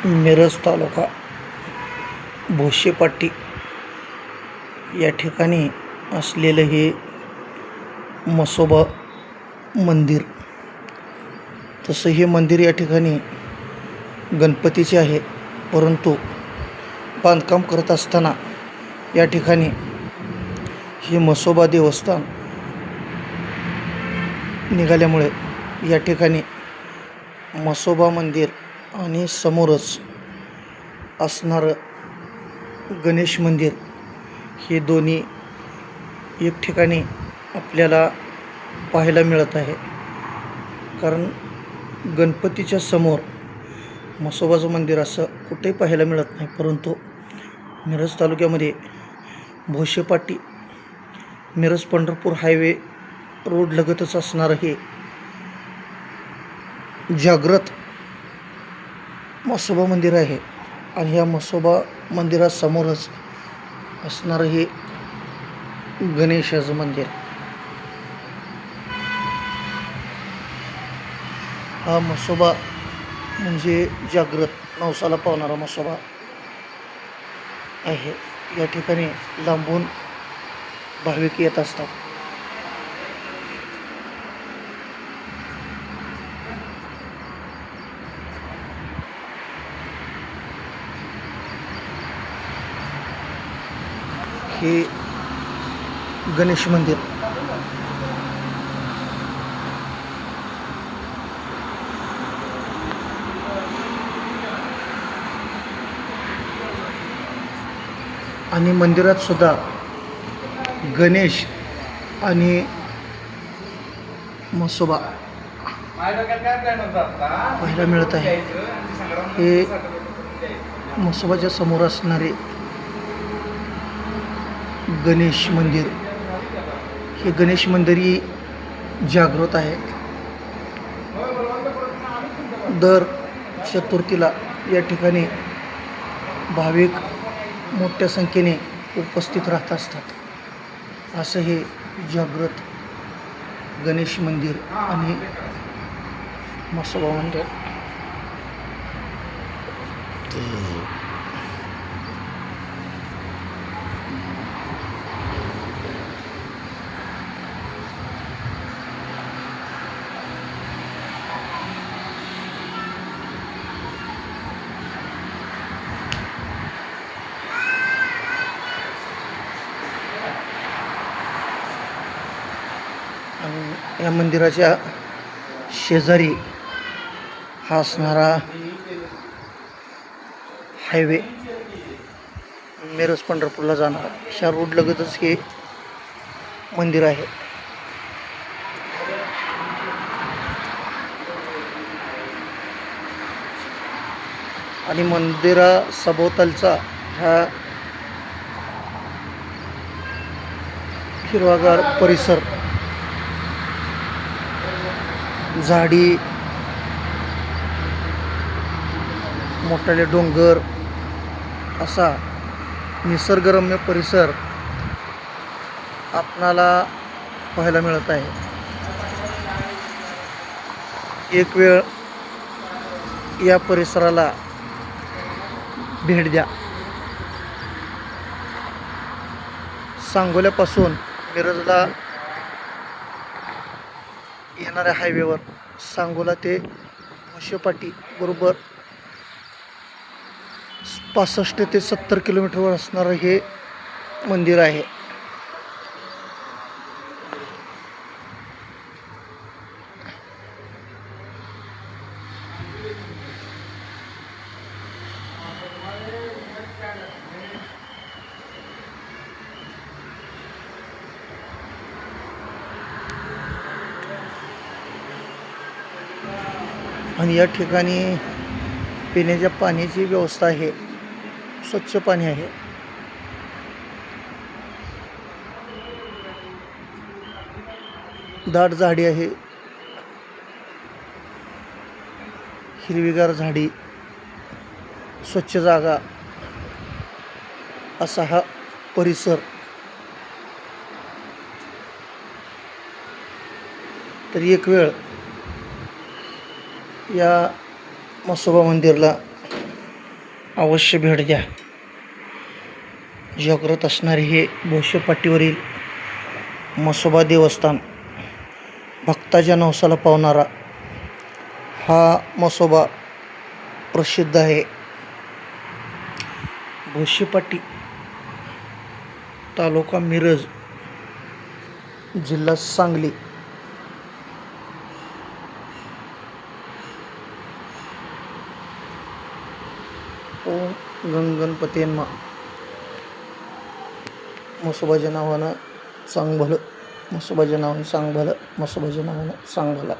मिरज तालुका भोसेपाटी या ठिकाणी असलेलं हे म्हसोबा मंदिर. तसं हे मंदिर या ठिकाणी गणपतीचे आहे, परंतु बांधकाम करत असताना या ठिकाणी हे म्हसोबा देवस्थान निघाल्यामुळे या ठिकाणी म्हसोबा मंदिर आणि समोरच असणारं गणेश मंदिर हे दोन्ही एक ठिकाणी आपल्याला पाहायला मिळत आहे. कारण गणपतीच्या समोर म्हसोबाचं मंदिर असं कुठेही पाहायला मिळत नाही, परंतु मिरज तालुक्यामध्ये भोसेपाटी मिरज पंढरपूर हायवे रोड लगतच असणारं हे जागृत म्हसोबा मंदिर आहे. आणि या म्हसोबा मंदिरासमोरच असणारं हे गणेशाचं मंदिर. हा म्हसोबा म्हणजे जागृत नवसाला पावणारा म्हसोबा आहे. या ठिकाणी लांबून भाविक येत असतात. हे गणेश मंदिर आणि मंदिरात सुद्धा गणेश आणि म्हसोबा पाहायला मिळत आहे. हे म्हसोबाच्या समोर असणारे गणेश मंदिर, हे गणेश मंदिरही जागृत आहे. दर चतुर्थीला या ठिकाणी भाविक मोठ्या संख्येने उपस्थित राहत असतात. असं हे जागृत गणेश मंदिर आणि म्हसोबा मंदिर. आणि या मंदिराच्या शेजारी हा असणारा हायवे मिरज पंढरपूरला जाणारा, ह्या रोड लगतच हे मंदिर आहे. आणि मंदिरासभोवतालचा हा हिरवागार परिसर, झाडी, मोठाले डोंगर असा निसर्गरम्य परिसर आपणाला पाहायला मिळत आहे. एक वेळ या परिसराला भेट द्या. सांगोल्यापासून मिरजला येणाऱ्या हायवेवर सांगोला ते भोसेपाटी बरोबर 65 ते 70 किलोमीटरवर असणारं हे मंदिर आहे. आणि या ठिकाणी पिण्याच्या पाण्याची व्यवस्था आहे, स्वच्छ पाणी आहे. दाट झाडी आहे, हिरवीगार झाडी, स्वच्छ जागा असा हा परिसर. तर एक वेळ या म्हसोबा मंदिरला अवश्य भेट द्या. जागृत असणारे हे भोसेपाटीवरील म्हसोबा देवस्थान, भक्ताच्या नवसाला पावणारा हा म्हसोबा प्रसिद्ध आहे. भोसेपाटी, तालुका मिरज, जिल्हा सांगली. ओम गणपती नमः. म्हसोबाच्या नावानं सांग भलं, म्हसोबाच्या नावानं सांग भलं, म्हसोबाच्या नावानं सांग भलं.